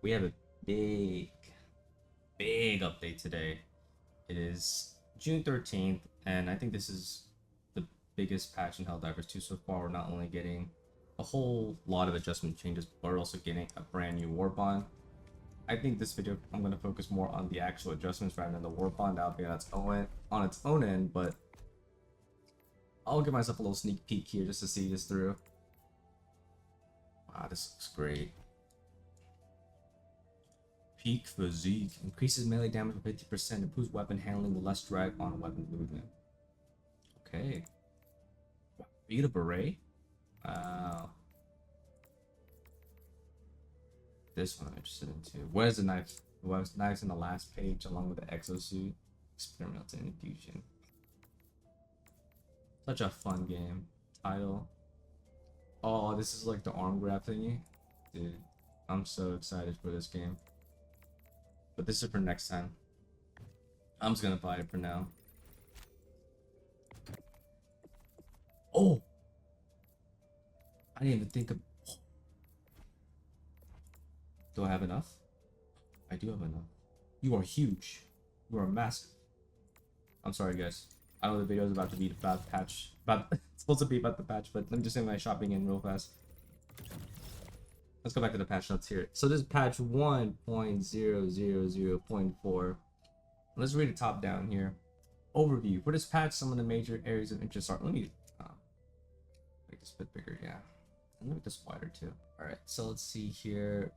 We have a big, big update today. It is June 13th, and I think this is the biggest patch in Helldivers 2 so far. We're not only getting a whole lot of adjustment changes, but we're also getting a brand new Warbond. I think this video I'm going to focus more on the actual adjustments rather than the Warbond out there that's on its own end, but I'll give myself a little sneak peek here just to see this through. Wow, this looks great. Peak physique increases melee damage by 50%, improves weapon handling with less drag on weapon movement. Okay. Beat a beret? Wow. This one I'm interested in too. Where's the knife? Where's knives in the last page along with the exosuit? Experimental infusion. Such a fun game. Title. Oh, this is like the arm grab thingy. Dude, I'm so excited for this game. But this is for next time. I'm just gonna buy it for now. Oh! I didn't even think of... Do I have enough? I do have enough. You are huge. You are massive. I'm sorry, guys. I know the video is about to be about the patch. It's supposed to be about the patch, but let me just say my shopping in real fast. Let's go back to the patch notes here. So this is patch 1.000.4. Let's read it top down here. Overview. For this patch, some of the major areas of interest are... Let me make this a bit bigger, yeah. And make this wider too. Alright, so let's see here.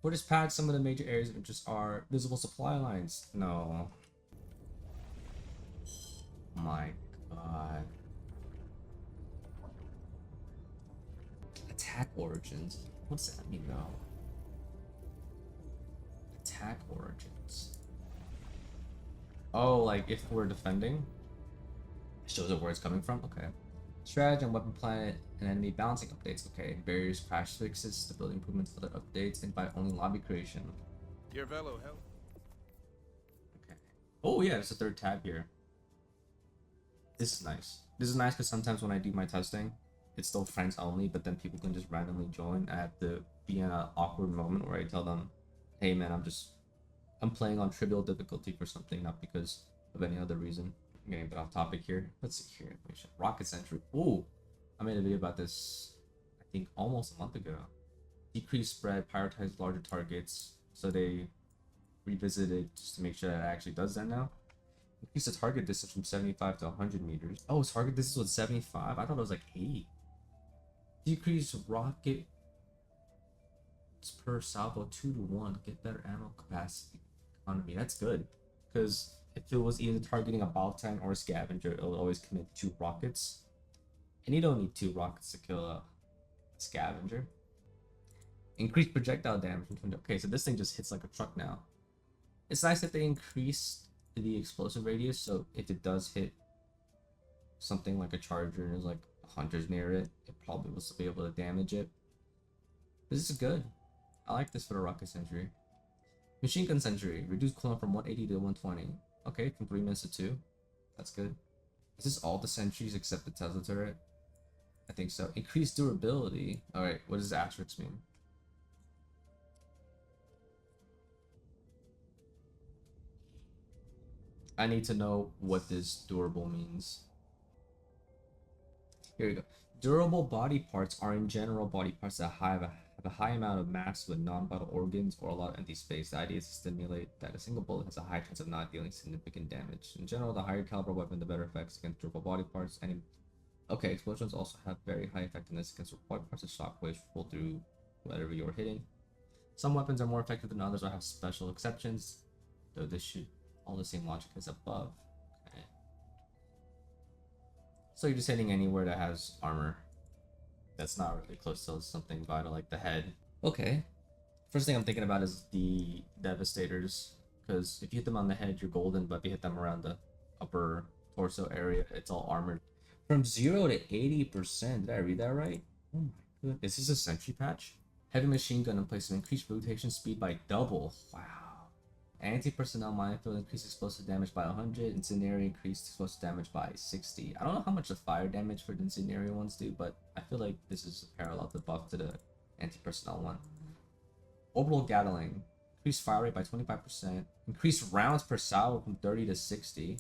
For this patch, some of the major areas of interest are visible supply lines. No. Oh my god. Attack origins. What's that mean though? Attack origins. Oh, like if we're defending? It shows up where it's coming from? Okay. Stratagem, weapon planet, and enemy balancing updates. Okay. Barriers, crash fixes, stability improvements, other updates, invite only lobby creation. Your velo, hell. Okay. Oh yeah, there's a third tab here. This is nice. This is nice because sometimes when I do my testing, it's still friends only, but then people can just randomly join. I have to be in an awkward moment where I tell them, hey man, I'm playing on trivial difficulty for something, not because of any other reason. I'm getting a bit off topic here. Let's see here. Rocket Sentry. Ooh, I made a video about this, I think almost a month ago. Decrease spread, prioritize larger targets. So they revisited just to make sure that it actually does that now. Increase the target distance from 75 to 100 meters. Oh, target distance was 75? I thought it was like 8. Decrease rocket per salvo 2 to 1. Get better ammo capacity economy. That's good. Because if it was either targeting a Baltan or a scavenger, it would always commit 2 rockets. And you don't need 2 rockets to kill a scavenger. Increase projectile damage from 20. Okay, so this thing just hits like a truck now. It's nice that they increased the explosive radius, so if it does hit something like a charger and there's like hunters near it, it probably will still be able to damage it. This is good. I like this for the rocket sentry. Machine gun sentry, reduce cooldown from 180 to 120. Okay, from 3 minutes to 2. That's good. Is this all the sentries except the Tesla turret? I think so. Increased durability. Alright, what does asterisk mean? I need to know what this durable means. Here we go. Durable body parts are in general body parts that have a high amount of mass with non-vital organs or a lot of empty space. The idea is to stimulate that a single bullet has a high chance of not dealing significant damage. In general, the higher caliber weapon, the better effects against durable body parts. Okay, explosions also have very high effectiveness against body parts as shockwaves roll through whatever you're hitting. Some weapons are more effective than others or have special exceptions, though this should all the same logic as above. Okay. So you're just hitting anywhere that has armor that's not really close to something vital like the head. Okay. First thing I'm thinking about is the Devastators, because if you hit them on the head, you're golden, but if you hit them around the upper torso area, it's all armored. From 0 to 80%. Did I read that right? Oh my goodness. Is this a sentry patch? Heavy machine gun in place to increase rotation speed by double. Wow. Anti-personnel minefield increased explosive damage by 100. Incendiary increased explosive damage by 60. I don't know how much the fire damage for the incendiary ones do, but I feel like this is a parallel to buff to the anti-personnel one. Orbital Gatling. Increase fire rate by 25%. Increase rounds per salvo from 30 to 60.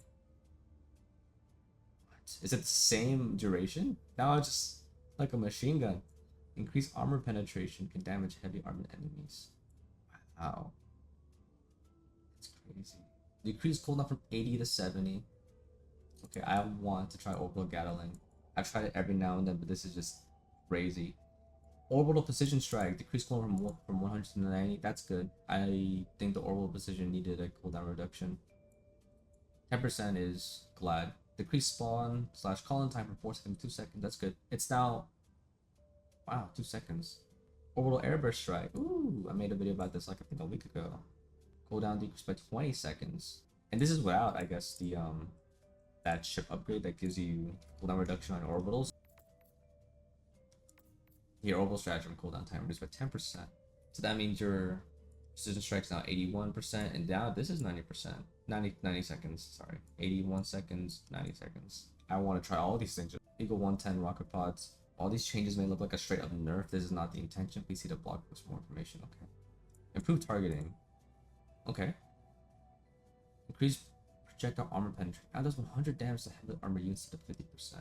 What? Is it the same duration? Now it's just like a machine gun. Increase armor penetration. Can damage heavy armored enemies. Wow. That's crazy. Decrease cooldown from 80 to 70. Okay, I want to try Orbital Gatling. I've tried it every now and then, but this is just crazy. Orbital Precision Strike. Decrease cooldown from 100 to 90. That's good. I think the Orbital Precision needed a cooldown reduction. 10% is glad. Decrease spawn / call-in time from 4 seconds to 2 seconds. That's good. It's now... Wow, 2 seconds. Orbital Airburst Strike. Ooh, I made a video about this like I think a week ago. Cooldown decreased by 20 seconds. And this is without, I guess, the that ship upgrade that gives you cooldown reduction on orbitals. Here, orbital stratagem cooldown time reduced by 10%. So that means your precision strike's now 81%, and now this is 90%. 90 seconds, sorry. 81 seconds, 90 seconds. I want to try all these things. Eagle 110 rocket pods. All these changes may look like a straight up nerf. This is not the intention. Please see the blog post for more information. Okay. Improved targeting. Okay. Increase projectile armor penetration. Now does 100 damage to heavy armor units to 50%.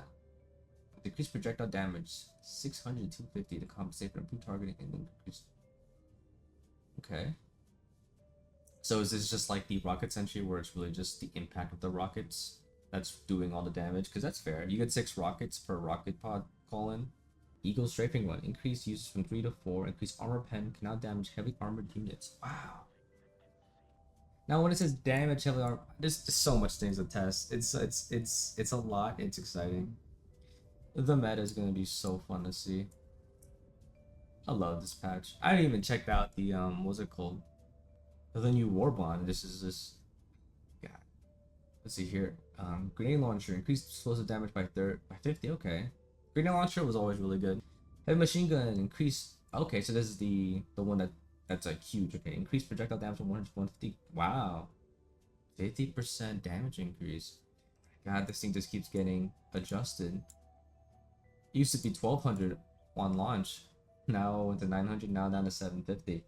Decrease projectile damage 600 to 250 to compensate for improved targeting and increase. Okay. So is this just like the rocket sentry where it's really just the impact of the rockets that's doing all the damage? Because that's fair. You get 6 rockets per rocket pod call-in. Eagle strafing one. Increase uses from 3 to 4. Increase armor pen can now damage heavy armored units. Wow. Now when it says damage heavy armor, there's just so much things to test. It's a lot. It's exciting. The meta is gonna be so fun to see. I love this patch. I didn't even check out the what's it called? The new Warbond. Yeah. Let's see here. Grenade launcher increased explosive damage by 50. Okay. Grenade launcher was always really good. Heavy machine gun increase. Okay, so this is the one that's like huge. Okay, increased projectile damage from 100 to 150. Wow. 50% damage increase. God, this thing just keeps getting adjusted. It used to be 1200 on launch. Now went to 900, now down to 750.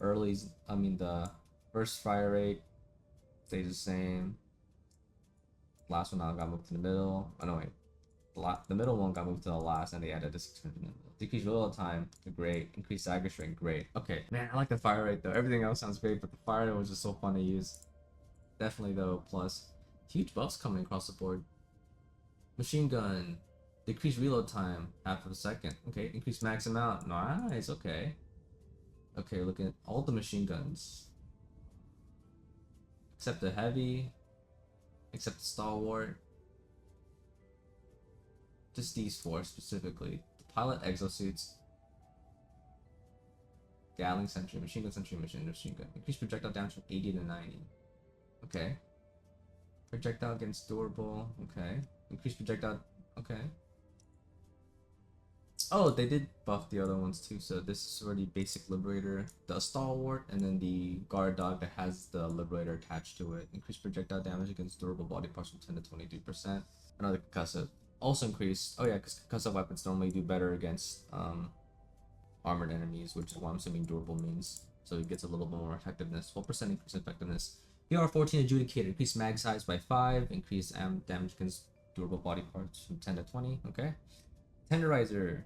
The burst fire rate stays the same. Last one now got moved to the middle. Oh no, wait. The middle one got moved to the last, and they added the 600 in the middle. Decreased reload time, great. Increased stagger strength, great. Okay, man, I like the fire rate though. Everything else sounds great, but the fire rate was just so fun to use. Definitely though, plus. Huge buffs coming across the board. Machine gun, decreased reload time, half of a second. Okay, increased max amount. Nice, okay. Okay, look at all the machine guns. Except the heavy, except the stalwart. Just these 4 specifically. The pilot exosuits. Gatling sentry, machine gun sentry, machine gun. Increased projectile damage from 80 to 90. Okay. Projectile against durable. Okay. Increased projectile. Okay. Oh, they did buff the other ones too. So this is already basic liberator, the stalwart, and then the guard dog that has the liberator attached to it. Increased projectile damage against durable body parts from 10 to 23%. Another concussive. Also increased. Oh yeah, because concussive weapons normally do better against armored enemies, which is what I'm assuming durable means. So it gets a little bit more effectiveness. 12% increase in effectiveness. PR14 adjudicator. Increased mag size by 5. Increased damage against durable body parts from 10 to 20. Okay. Tenderizer.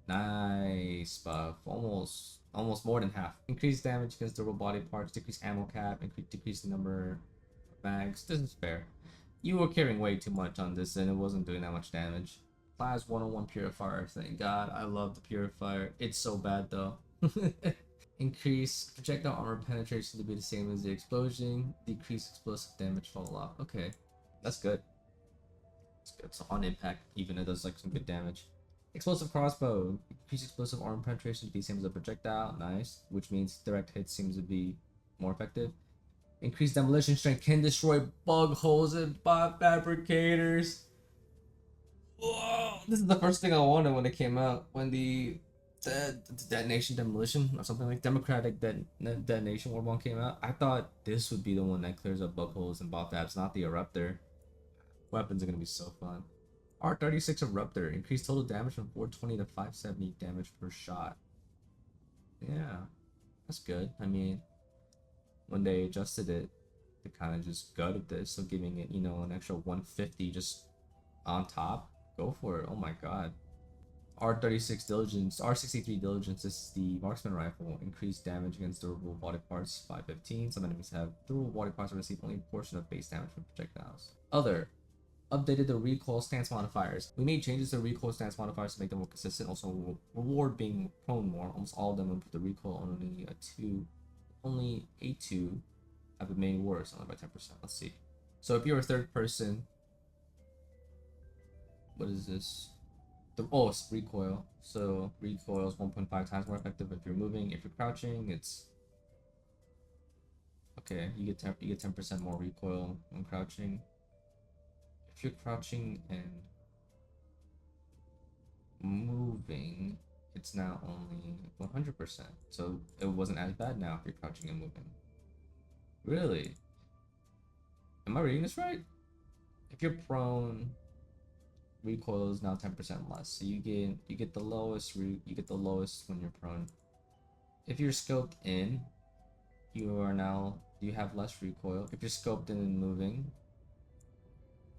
Nice buff. Almost more than half. Increased damage against durable body parts. Decreased ammo cap. Decrease the number of mags. This is fair. You were carrying way too much on this and it wasn't doing that much damage. Class 101 Purifier. Thank God. I love the Purifier. It's so bad though. Increase projectile armor penetration to be the same as the explosion. Decrease explosive damage fall off. Okay. That's good. It's good. So on impact, even it does like some good damage. Explosive crossbow. Increase explosive armor penetration to be the same as a projectile. Nice. Which means direct hits seems to be more effective. Increased demolition strength can destroy bug holes and bot fabricators. Whoa! This is the first thing I wanted when it came out. When the detonation demolition or something like democratic detonation Warbond came out. I thought this would be the one that clears up bug holes and bot fabs, not the eruptor. Weapons are gonna be so fun. R36 Eruptor. Increased total damage from 420 to 570 damage per shot. That's good. I mean, when they adjusted it, they kind of just gutted this, so giving it, you know, an extra 150 just on top. Go for it. Oh my god. R36 Diligence, R63 Diligence, this is the marksman rifle. Increased damage against durable body parts by 15. Some enemies have durable body parts that receive only a portion of base damage from projectiles. Other, updated the recoil stance modifiers. We made changes to recoil stance modifiers to make them more consistent. Also, reward being prone more. Almost all of them put the recoil only a 2 have been made worse, only by 10%. Let's see. So if you're a third person, what is this? It's recoil. So recoil is 1.5 times more effective if you're moving. If you're crouching, it's okay. You get 10% more recoil when crouching. If you're crouching and moving, it's now only 100%. So it wasn't as bad now if you're crouching and moving. Really? Am I reading this right? If you're prone, recoil is now 10% less. So you get the lowest when you're prone. If you're scoped in, you have less recoil. If you're scoped in and moving,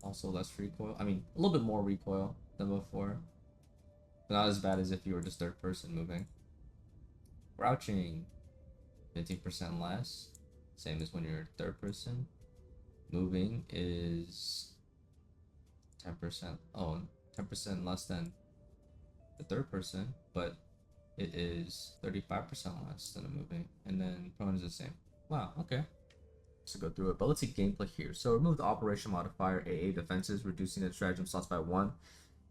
also less recoil. I mean, a little bit more recoil than before. But not as bad as if you were just third person moving. Crouching, 15% less. Same as when you're third person. Moving is 10%. 10% less than the third person, but it is 35% less than a moving. And then prone is the same. Wow, okay. To go through it, but let's see gameplay here. So remove the operation modifier AA defenses, reducing the stratagem slots by 1.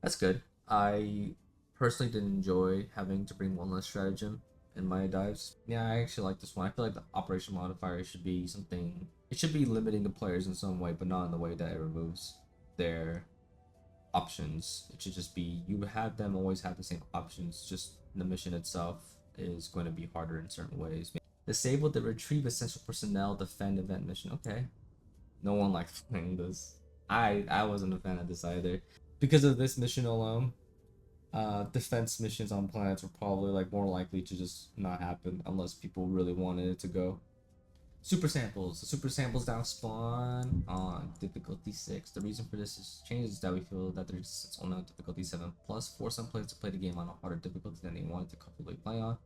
That's good. I personally didn't enjoy having to bring one less stratagem in my dives. Yeah, I actually like this one. I feel like the operation modifier should be something. It should be limiting the players in some way, but not in the way that it removes their options. It should just be you have them always have the same options. Just the mission itself is going to be harder in certain ways. Disable the retrieve essential personnel defend event mission. Okay. No one likes playing this. I wasn't a fan of this either. Because of this mission alone, defense missions on planets were probably like more likely to just not happen unless people really wanted it to go. Super samples. The super samples now spawn on difficulty 6. The reason for this change is that we feel that there's existence only on difficulty 7 plus force some players to play the game on a harder difficulty than they wanted to comfortably play on.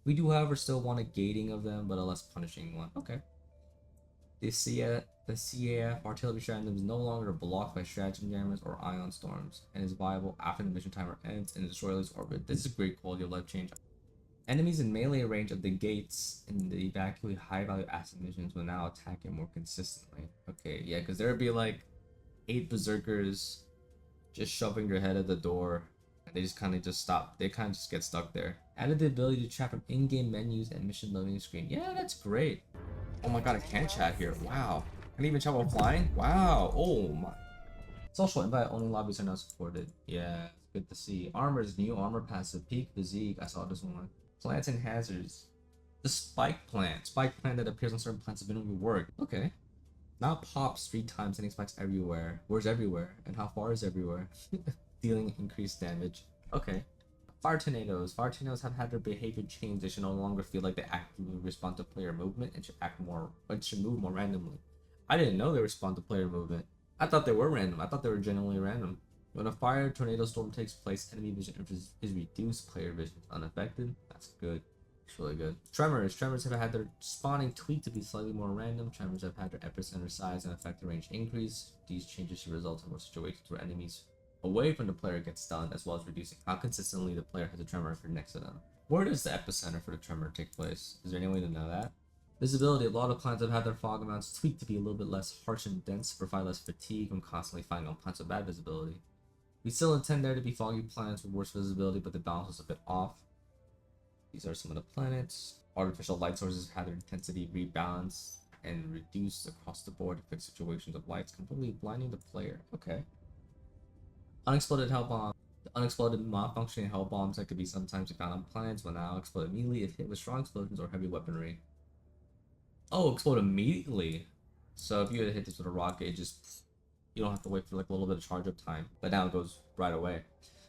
We do, however, still want a gating of them, but a less punishing one. Okay. The CAF artillery stratagem is no longer blocked by stratagem jammers or ion storms, and is viable after the mission timer ends in the destroyer's orbit. This is a great quality of life change. Enemies in melee range of the gates in the evacuate high value asset missions will now attack it more consistently. Okay, yeah, because there would be like 8 berserkers just shoving their head at the door. They just kind of stop. They kind of just get stuck there. Added the ability to chat from in-game menus and mission loading screen. Yeah, that's great. Oh my god, I can't chat here. Wow. Can I even chat while flying? Wow. Oh my. Social invite only lobbies are now supported. Yeah, it's good to see. Armor's new armor passive. Peak physique. I saw this one. Plants and hazards. The spike plant. Spike plant that appears on certain plants has been reworked. Okay. Now pops 3 times and spikes everywhere. Where's everywhere? And how far is everywhere? Dealing increased damage. Okay. Fire tornadoes. Fire tornadoes have had their behavior change. They should no longer feel like they actively respond to player movement and should move more randomly. I didn't know they respond to player movement. I thought they were random. I thought they were genuinely random. When a fire tornado storm takes place, enemy vision is reduced, player vision is unaffected. That's good. It's really good. Tremors. Tremors have had their spawning tweaked to be slightly more random. Tremors have had their epicenter size and effector range increase. These changes should result in more situations where enemies away from the player gets stunned, as well as reducing how consistently the player has a tremor if you're next to them. Where does the epicenter for the tremor take place? Is there any way to know that? Visibility. A lot of planets have had their fog amounts tweaked to be a little bit less harsh and dense to provide less fatigue when constantly fighting on planets with bad visibility. We still intend there to be foggy planets with worse visibility, but the balance is a bit off. These are some of the planets. Artificial light sources have their intensity rebalanced and reduced across the board to fix situations of lights completely blinding the player. Okay. Unexploded hell bomb. The unexploded malfunctioning hell bombs that could be sometimes found on planets will now explode immediately if hit with strong explosions or heavy weaponry. Oh, explode immediately. So if you hit this with a rocket, it just you don't have to wait for like a little bit of charge up time. But now it goes right away.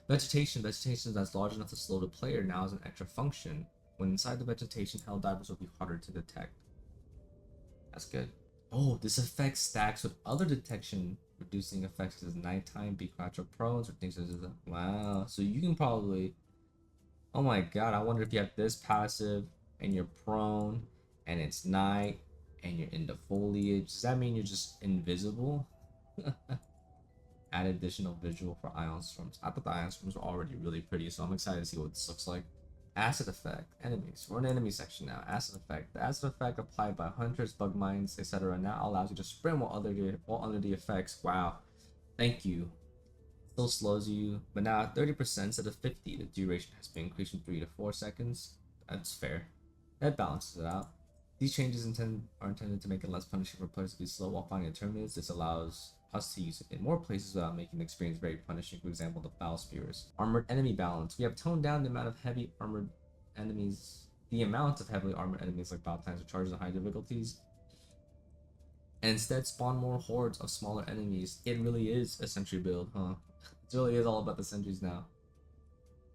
Vegetation. Vegetation that's large enough to slow the player now is an extra function. When inside the vegetation, Helldivers will be harder to detect. That's good. Oh, this effect stacks with other detection reducing effects such as nighttime, be crouch or prones, or things such as that. Wow. So you can probably. Oh my god, I wonder if you have this passive and you're prone and it's night and you're in the foliage. Does that mean you're just invisible? Add additional visual for ion storms. I thought the ion storms were already really pretty, so I'm excited to see what this looks like. Acid effect. Enemies. We're in the enemy section now. Acid effect. The acid effect applied by hunters, bug mines, etc. now allows you to sprint while under the effects. Wow. Thank you. Still slows you, but now at 30% instead of 50, the duration has been increased from 3 to 4 seconds. That's fair. That balances it out. These changes are intended to make it less punishing for players to be slow while finding terminus. This allows us to use it in more places without making the experience very punishing. For example, the foul spears. Armored enemy balance. We have toned down the amount of heavy armored enemies, heavily armored enemies like battle times or charges and high difficulties, and instead spawn more hordes of smaller enemies. It really is a sentry build, huh? It really is all about the sentries now.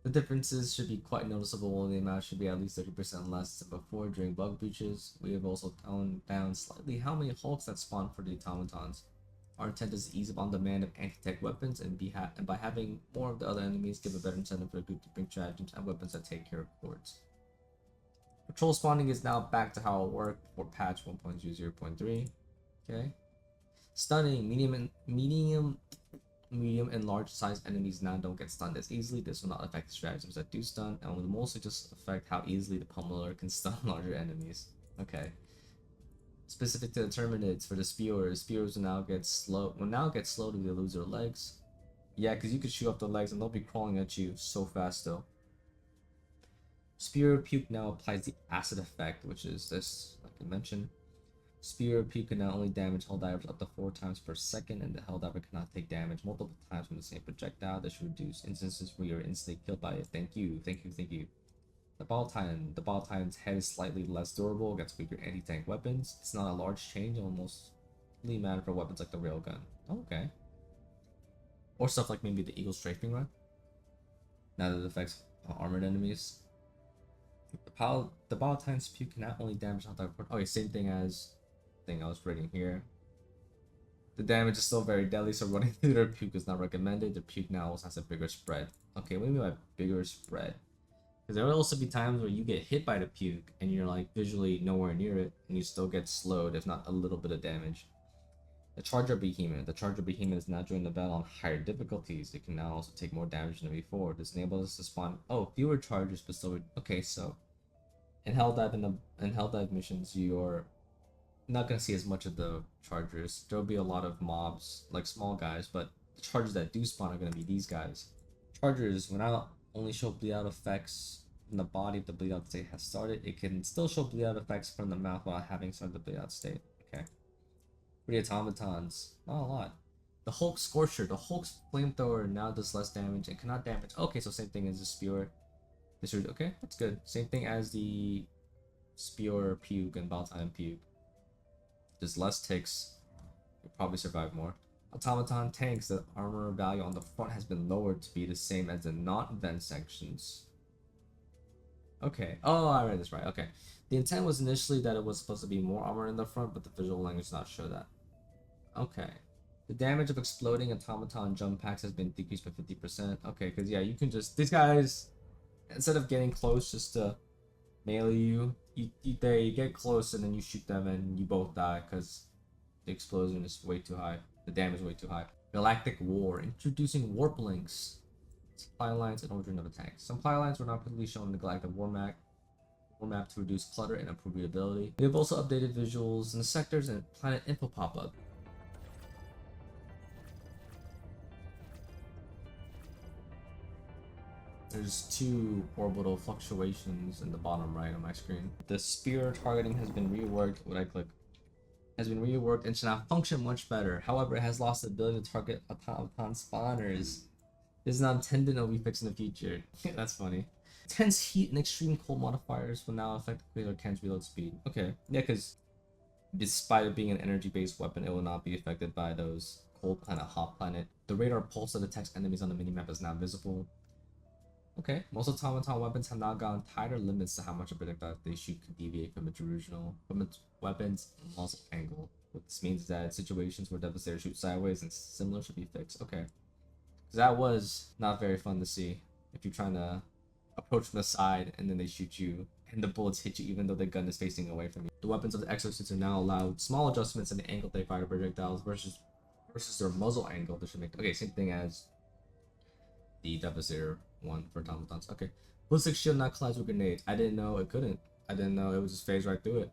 The differences should be quite noticeable, and the amount should be at least 30% less than before during bug breaches. We have also toned down slightly how many hulks that spawn for the automatons. Our intent is to ease up on demand of anti-tech weapons and by having more of the other enemies give a better incentive for the group to bring stratagems and weapons that take care of hordes. Patrol spawning is now back to how it worked for patch 1.0.3. Okay. Stunning. Medium and large sized enemies now don't get stunned as easily. This will not affect the stratagems that do stun, and will mostly just affect how easily the pummeler can stun larger enemies. Okay. Specific to the terminates for the spears will now get slow if they lose their legs. Yeah, because you could shoot up the legs and they'll be crawling at you so fast though. Spear Puke now applies the acid effect, which is this, like I mentioned. Spear Puke can now only damage Helldivers up to 4 times per second, and the Helldiver cannot take damage multiple times from the same projectile. This should reduce instances where you're instantly killed by it. Thank you. The Ball Titan's head is slightly less durable against weaker anti-tank weapons. It's not a large change, almost really matter for weapons like the railgun. Okay. Or stuff like maybe the Eagle Strafing Run. Now that it affects armored enemies. The Ball Titan's Puke can not only damage Helldiver. Okay, same thing as thing I was reading here. The damage is still very deadly, so running through their Puke is not recommended. The Puke now also has a bigger spread. Okay, what do you mean by bigger spread? Because there will also be times where you get hit by the Puke and you're like visually nowhere near it, and you still get slowed, if not a little bit of damage. The Charger Behemoth. The Charger Behemoth is now joining the battle on higher difficulties. It can now also take more damage than before. This enables us to spawn fewer chargers, but still. Okay, so in Helldive missions, you're not gonna see as much of the chargers. There'll be a lot of mobs, like small guys, but the chargers that do spawn are gonna be these guys. Chargers will now only show bleed out effects from the body if the bleed out state has started. It can still show bleed out effects from the mouth while having started the bleed out state. Okay. For the automatons, not a lot. The Hulk Scorcher. The Hulk's flamethrower now does less damage and cannot damage. Okay, so same thing as the Spear. Okay, that's good. Same thing as the Spear Puke and Baltime Puke. Just less ticks. You'll probably survive more. Automaton tanks. The armor value on the front has been lowered to be the same as the not-vent sections. Okay. Oh, I read this right. Okay. The intent was initially that it was supposed to be more armor in the front, but the visual language does not show that. Okay. The damage of exploding automaton jump packs has been decreased by 50%. Okay, because yeah, you can just... These guys, instead of getting close just to melee you, they get close and then you shoot them and you both die because the explosion is way too high. The damage is way too high. Galactic War. Introducing warp links. Supply lines and ordering of attacks. Some supply lines were not previously shown in the Galactic War map to reduce clutter and improve readability. We have also updated visuals in the sectors and planet info pop-up. There's 2 orbital fluctuations in the bottom right on my screen. The spear targeting has been reworked. When I click, has been reworked and should now function much better. However, it has lost the ability to target automaton spawners. This is not intended and will be fixed in the future. That's funny. Intense heat and extreme cold modifiers will now affect the Quasar Can's reload speed. Okay, yeah, because despite it being an energy-based weapon, it will not be affected by those cold planet, hot planet. The radar pulse that detects enemies on the minimap is now visible. Okay, most automaton weapons have now gotten tighter limits to how much a projectile they shoot can deviate from its weapon's muzzle angle. What this means is that situations where Devastator shoots sideways and similar should be fixed. Okay, because that was not very fun to see. If you're trying to approach from the side and then they shoot you and the bullets hit you even though the gun is facing away from you. The weapons of the exosuits are now allowed small adjustments in the angle they fire projectiles versus their muzzle angle. This should make okay, same thing as the Devastator one for automatons. Okay. Ballistic shield not collides with grenades. I didn't know it couldn't. I didn't know it would just phase right through it.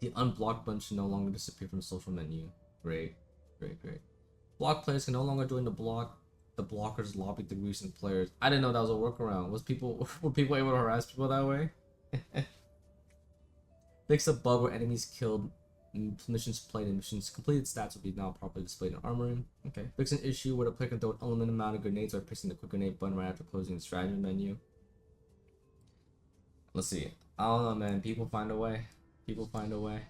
The unblocked button should no longer disappear from the social menu. Great. Great, great. Block players can no longer join the blockers lobby through recent players. I didn't know that was a workaround. Were people able to harass people that way? Fix a bug where enemies killed missions played and missions completed stats will be now properly displayed in armory. Okay. Fix an issue where the player can throw an unlimited amount of grenades by pressing the quick grenade button right after closing the strategy menu. Let's see. I don't know, man. People find a way. People find a way.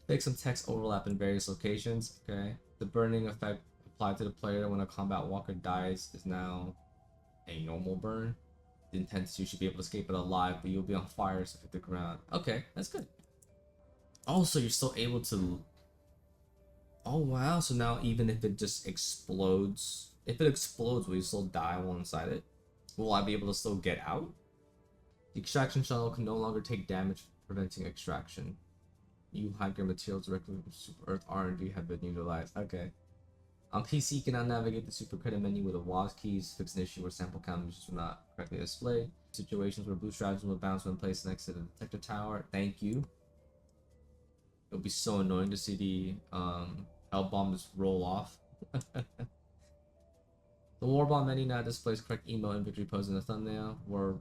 Fix some text overlap in various locations. Okay. The burning effect applied to the player when a combat walker dies is now a normal burn. The intent is you should be able to escape it alive, but you'll be on fire so hit the ground. Okay, that's good. Also, you're still able to. Oh wow! So now even if it just explodes, will you still die while inside it? Will I be able to still get out? The extraction shuttle can no longer take damage, preventing extraction. You hide your materials directly from Super Earth R&D have been utilized. Okay. On PC, you can now navigate the Super Credit menu with the WASD keys, fix an issue where sample count images were not correctly displayed. Situations where blue Stratagem will bounce when placed next to the detector tower. Thank you. It would be so annoying to see the Hell Bomb just roll off. The Warbond menu now displays correct emo and victory pose in the thumbnail. War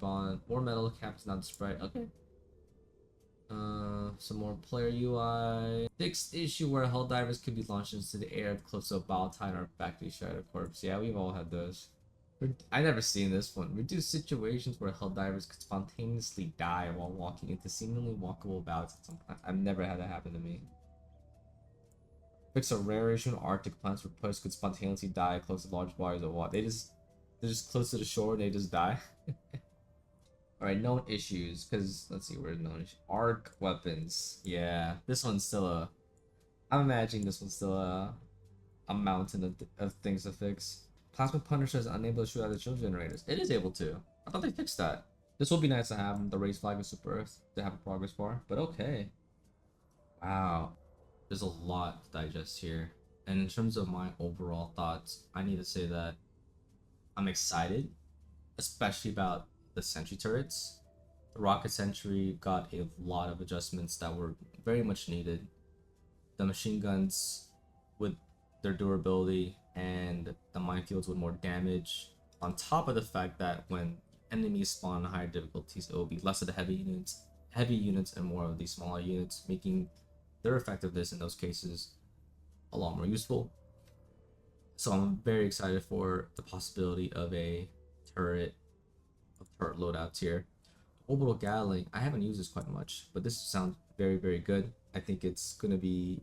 metal cap is not displayed. Okay. Some more player UI. Fixed issue where Helldivers could be launched into the air close to a Balatine or factory shadow corpse. Yeah, we've all had those. I never seen this one. Reduce situations where Helldivers could spontaneously die while walking into seemingly walkable ballots at some point. I've never had that happen to me. Fix a rare issue in Arctic plants where players could spontaneously die close to large bodies of water. They're just close to the shore and they just die. Alright, known issues, because let's see where's known issues. Arc weapons. Yeah, this one's still a. I'm imagining this one's still a mountain of things to fix. Plasma Punisher is unable to shoot out the shield generators. It is able to. I thought they fixed that. This will be nice to have the race flag of Super Earth to have a progress bar, but okay. Wow. There's a lot to digest here. And in terms of my overall thoughts, I need to say that I'm excited, especially about the sentry turrets. The rocket sentry got a lot of adjustments that were very much needed. The machine guns with their durability and the minefields with more damage, on top of the fact that when enemies spawn on higher difficulties, it will be less of the heavy units and more of the smaller units, making their effectiveness in those cases a lot more useful. So I'm very excited for the possibility of a turret loadouts here. Orbital Gatling, I haven't used this quite much, but this sounds very, very good. I think it's going to be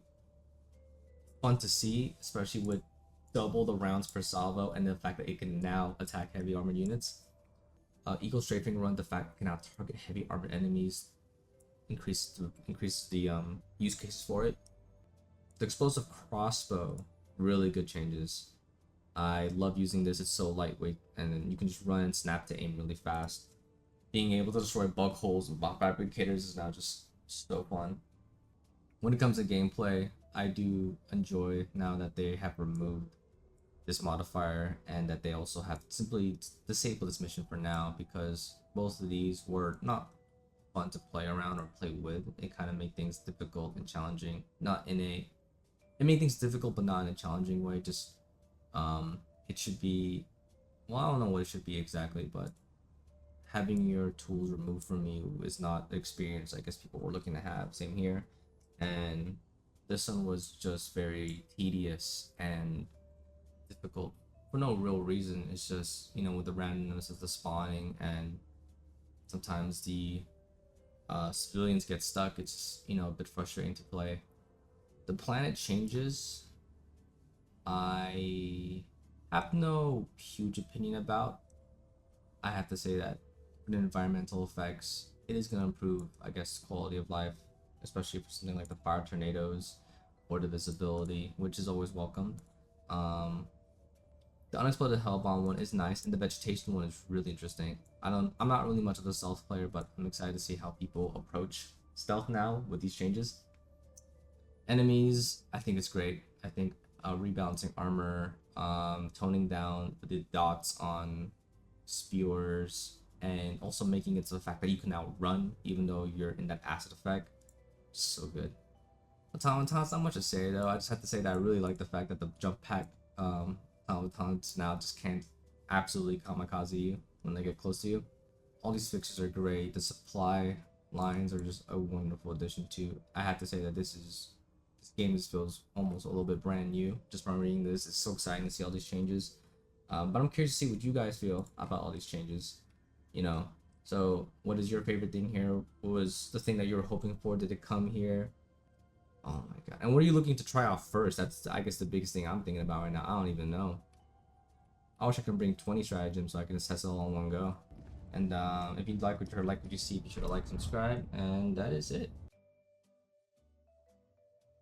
fun to see, especially with double the rounds per salvo and the fact that it can now attack heavy armored units. Eagle Strafing Run, the fact it can now target heavy armored enemies, increase the use cases for it. The Explosive Crossbow, really good changes. I love using this, it's so lightweight, and then you can just run and snap to aim really fast. Being able to destroy bug holes and fabricators is now just so fun. When it comes to gameplay, I do enjoy now that they have removed this modifier and that they also have simply disabled this mission for now, because both of these were not fun to play around or play with. It kind of made things difficult and challenging. It made things difficult but not in a challenging way, just it should be, well, I don't know what it should be exactly, but having your tools removed from you is not the experience I guess people were looking to have. Same here. And this one was just very tedious and difficult for no real reason. It's just, with the randomness of the spawning, and sometimes the civilians get stuck. It's just, a bit frustrating to play. The planet changes. I have no huge opinion about. I have to say that for the environmental effects, it is going to improve, I guess, quality of life, especially for something like the fire tornadoes or the visibility, which is always welcome. Um, the unexploded Hellbound one is nice, and the vegetation one is really interesting. I'm not really much of a stealth player, but I'm excited to see how people approach stealth now with these changes. Enemies, I think it's great. I think rebalancing armor, toning down the dots on spewers, and also making it so the fact that you can now run even though you're in that acid effect. So good. Automaton's not much to say though. I just have to say that I really like the fact that the jump pack automatons now just can't absolutely kamikaze you when they get close to you. All these fixes are great. The supply lines are just a wonderful addition to. I have to say that this game just feels almost a little bit brand new just from reading this. It's so exciting to see all these changes. But I'm curious to see what you guys feel about all these changes. You know, so what is your favorite thing here? What was the thing that you were hoping for? Did it come here? Oh my god! And what are you looking to try out first? That's, I guess, the biggest thing I'm thinking about right now. I don't even know. I wish I could bring 20 stratagems so I can assess it all in one go. And if you like what you see, be sure to like, subscribe, and that is it.